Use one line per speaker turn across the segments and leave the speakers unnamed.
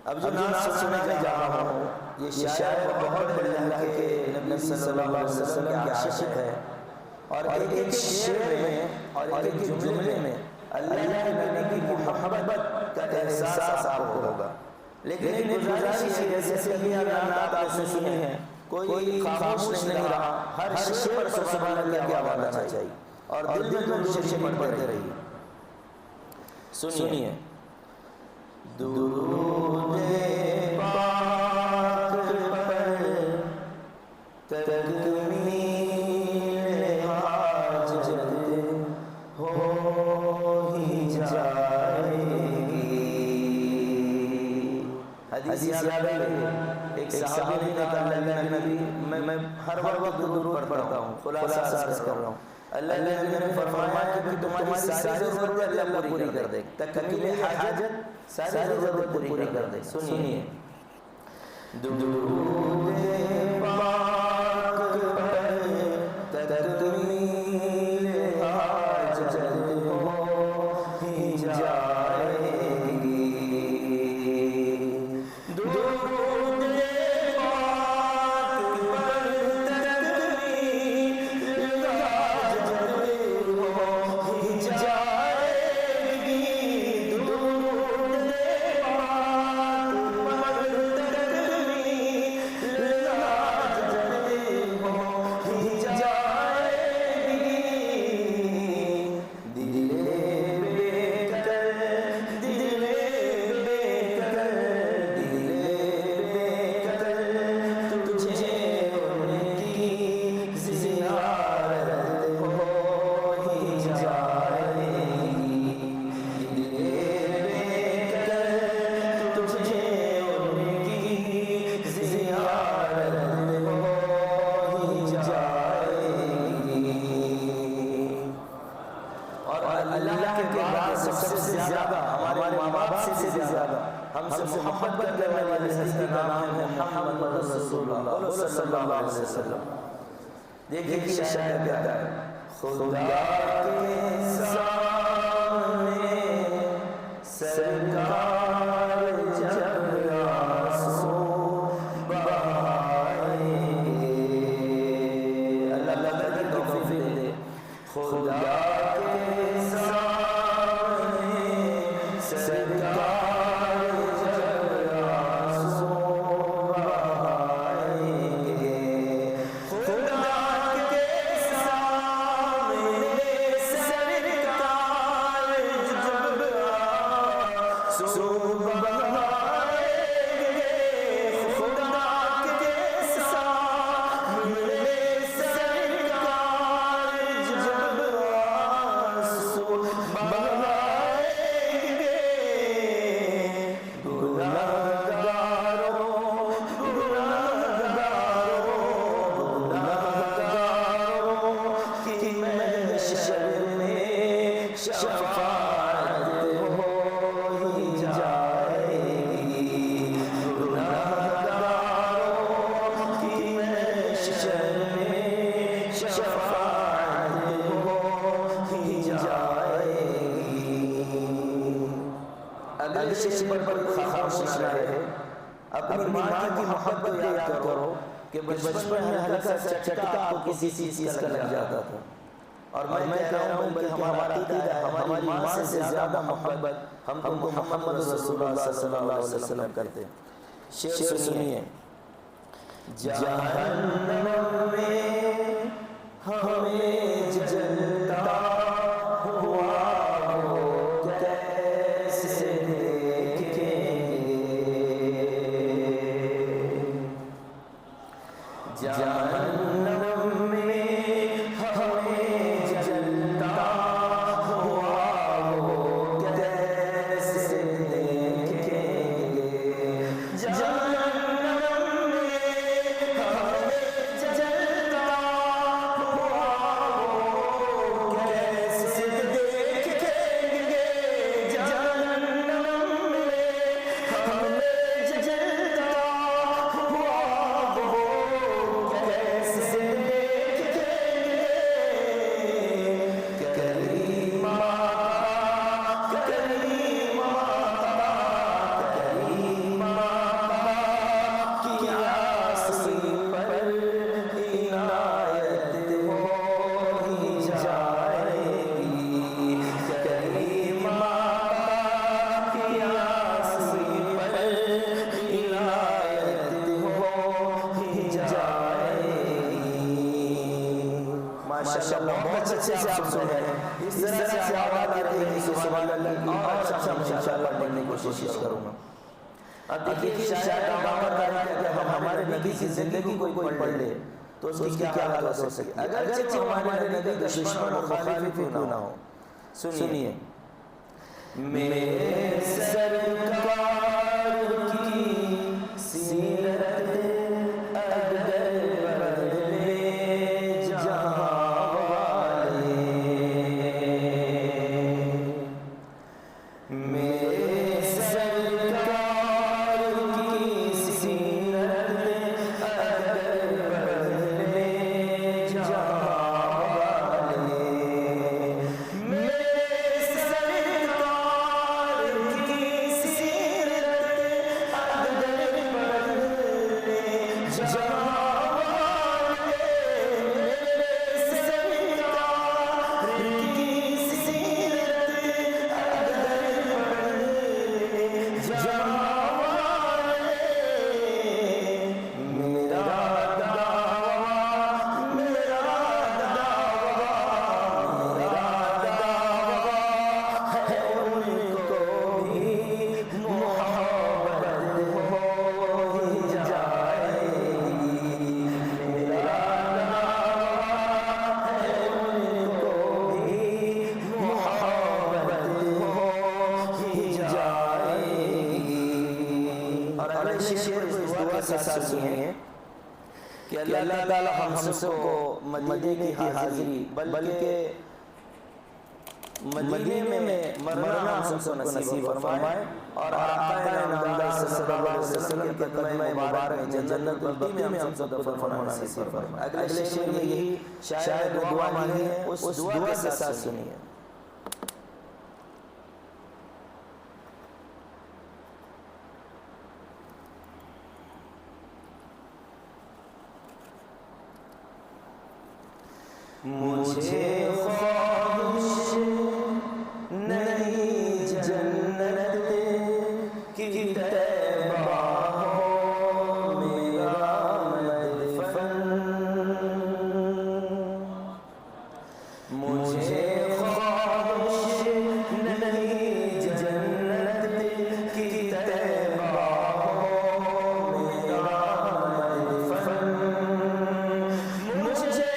اب جو نعت سنانے جا رہا ہوں یہ شاعر بہت بڑے اللہ کے نبی صلی اللہ علیہ وسلم کے عاشق ہے، اور ایک ایک شعر میں اور ایک ایک جملے میں اللہ کے نبی کی محبت کا احساس آپ کو ہوگا۔ لیکن ایک گزارش ہے جیسے یہ نعت آپ نے سنی ہے، کوئی خاموش نہیں رہا، ہر شعر پر سبحان اللہ کی آواز آنا چاہیے اور دل میں درود شریف پڑھتے رہیے۔ سنیے درود پاک پر تکمیل حاجت ہو ہی جائے گی۔ حدیث یاد ہے، ایک صحابی نے کہا اللہ نبی میں ہر وقت درود پڑھتا ہوں، خلاصہ عرض کر رہا ہوں۔ اللہ نبی نے فرمایا کہ تمہاری ساری ضرورت اللہ پوری کر دے، تکمیل حاجت ساری ضرورت پوری کر دے۔ سنیے درود پاک پر تکمیل حاجت ہو ہی جائے گی۔ درود پاک پر تکمیل حاجت ہو ہی جائے گی۔ درود پاک پر تکمیل حاجت ہو ہی جائے گی۔ دل بے کر دل بے کر دل بے کر تجھے ان کی زیارت ہو ہی جائے گی۔ دل بے کر تجھے ان کی زیارت ہو ہی جائے گی۔ اور اللہ کے بعد سب سے زیادہ ہمارے ماں باپ سے زیادہ ہم سے محبت کرنے والی ہستی کا نام ہے محمد رسول اللہ صلی اللہ علیہ وسلم۔ دیکھیں کہ شاعر کہتا ہے خدا کے سامنے سرکار جب آنسو بہائیں گے۔ اللہ تعالیٰ کی توفیق دے۔ خدا کے سامنے سرکار جب آنسو بہائیں گے۔ خدا کے سامنے سرکار جب آنسو بہائیں گے۔ خدا کے سامنے سرکار جب آنسو بہائیں گے۔ گنہگاروں کی محشر میں شفاعت ہو ہی جائے گی۔ گنہگاروں کی محشر میں شفاعت ہو ہی جائے گی۔ اگلے شعر پر خاموش رہے، اپنی ماں کی محبت یاد کرو کہ بچپن میں ہلکا سا چٹکا آپ کو کسی چیز کا لگ جاتا تھا، اور میں کہہ رہا ہوں کہ ہمارا عقیدہ ہے ہماری ماں سے زیادہ محبت ہم کو محمد رسول اللہ صلی اللہ علیہ وسلم کرتے ہیں۔ شعر سنیے جہنم میں ہمیں جلتا ہوا وہ کیسے دیکھیں گے۔ جہنم میں ہمیں جلتا ہوا وہ کیسے دیکھیں گے۔ جہنم میں ہمیں جلتا ہوا ماشاءاللہ بہت اچھے سے آپ سن رہے ہیں. اس طرح سے آواز آ رہی ہے کہ سبحان اللہ کی اور اچھا انشاءاللہ پڑھنے کی کوشش کروں گا. اب دیکھیے شاید عوام کا ہے کہ ہمارے نبی کی زندگی کوئی پڑھ لے تو اس کی کیا حالت ہو سکے. اگرچہ ہمارے نبی کا دشمن اور مخالف کیوں نہ ہو. سنیے میرے سرکار کی سیرت اگر بدلے جہاں والے میرے سرکار کی سیرت اگر بدلے جہاں والے کہ اللہ تعالیٰ ہم سب کو مدینے کی حاضری بلکہ مدینے میں مرنا ہم سب کو نصیب فرمائے اور آقا نامدار صلی اللہ علیہ وسلم کے قدمہ مبارک جنت البقیع میں ہم سب کو دفن ہونا نصیب فرمائے. اگلے شعر میں یہی شاعر نے دعا مانگی ہے, اس دعا کے ساتھ سنیے. مجھے خواہش نہیں جنت کی طیبہ ہو میرا مدفن. مجھے خواہش نہیں جنت کی طیبہ ہو میرا مدفن. مجھے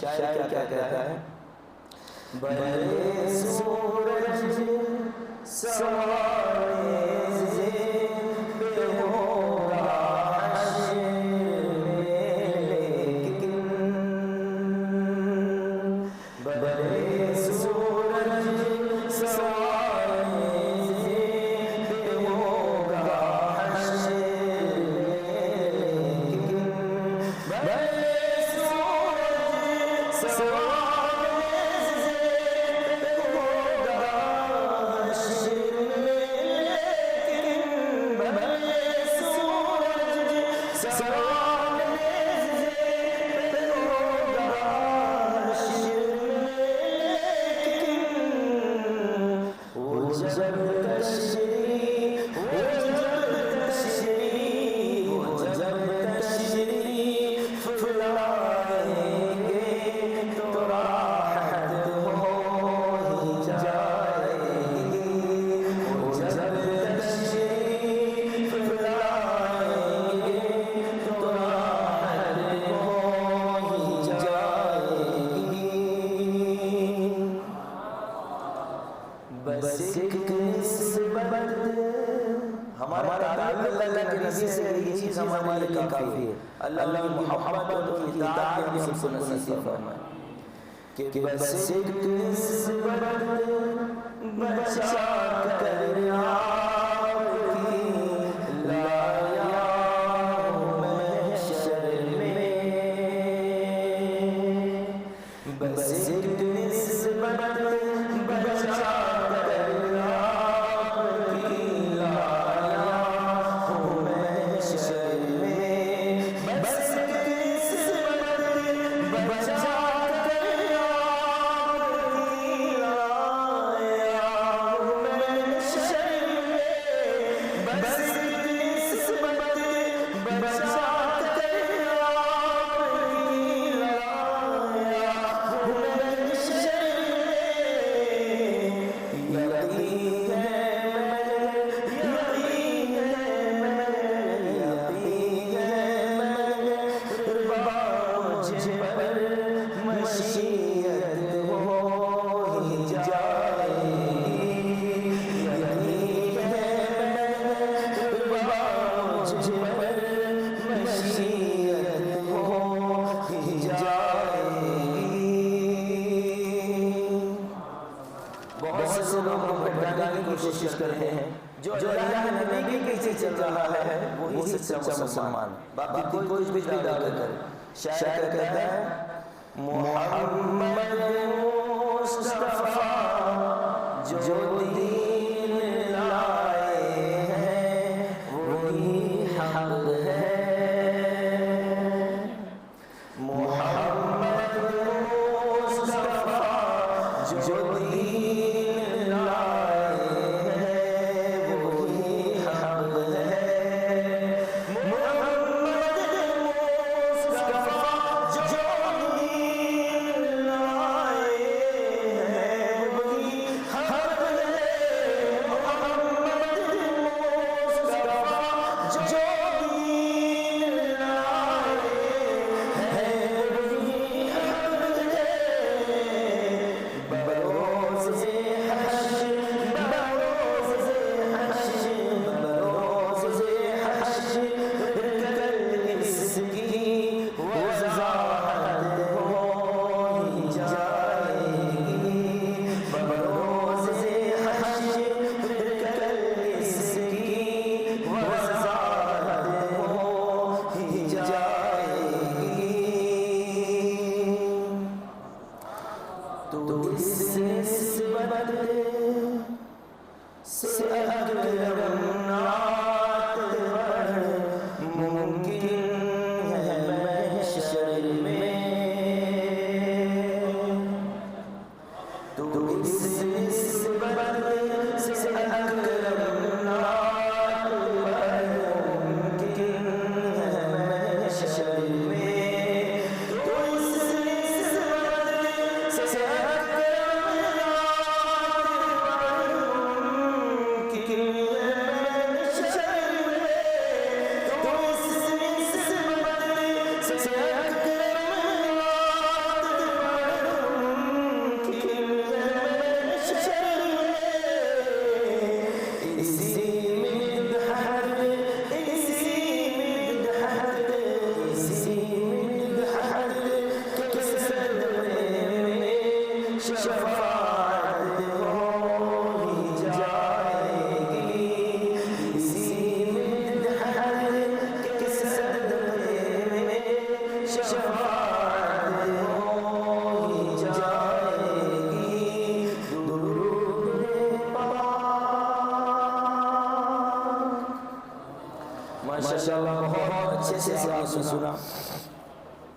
شاعر کیا کہتا ہے؟ بڑے سورج سوارے پہ ہوگا حشر میں لیکن بڑے سورج سوارے پہ ہوگا حشر میں لیکن بڑے سورج تو کافی ہے۔ اللہ کی محبت اور اطاعت بھی ہم کو نصیب فرمائے کہ بس ایک نسبت بچا کر آپ کی لایا ہوں محشر میں، بس ایک نسبت بچا کر آپ کی لایا ہوں محشر میں، بس ایک نسبت بچا بہت سے لوگ بھٹکانے کی کوشش کرتے ہیں، جو اللہ کے نبی کے پیچھے چل رہا ہے وہی سچا مسلمان، باقی کوئی کچھ بھی دعویٰ کرے۔ شاعر کہتا ہے محمد مصطفیٰ جو دین لائے ہیں وہی حق ہے، محمد مصطفیٰ جو دین لائے ہیں وہی حق ہے، محمد مصطفیٰ جو دین لائے ہیں وہی حق ہے، محمد مصطفیٰ جو دین لائے ہیں وہی حق ہے، بروز حشر بروز حشر بروز حشر کل اس کی وضاحت ہو ہی جائے گی، بروز حشر کل اس کی وضاحت ہو ہی جائے گی، تو اس نسبت سے اکرم نعت پڑھ ممکن ہے محشر میں، تو اس نسبت سے اکرم نعت پڑھ ممکن ہے محشر میں، تو اس نسبت سے اکرم نعت پڑھ ممکن ہے محشر میں، تو اس نسبت سے اکرم نعت پڑھ ممکن ہے محشر میں، اسی مدحت کے صدقے میں شفاعت ہو ہی جائے گی، اسی مدحت کے صدقے میں شفاعت ہو ہی جائے گی، درود پاک۔ ماشاءاللہ بہت اچھے سے آپ نے سنا۔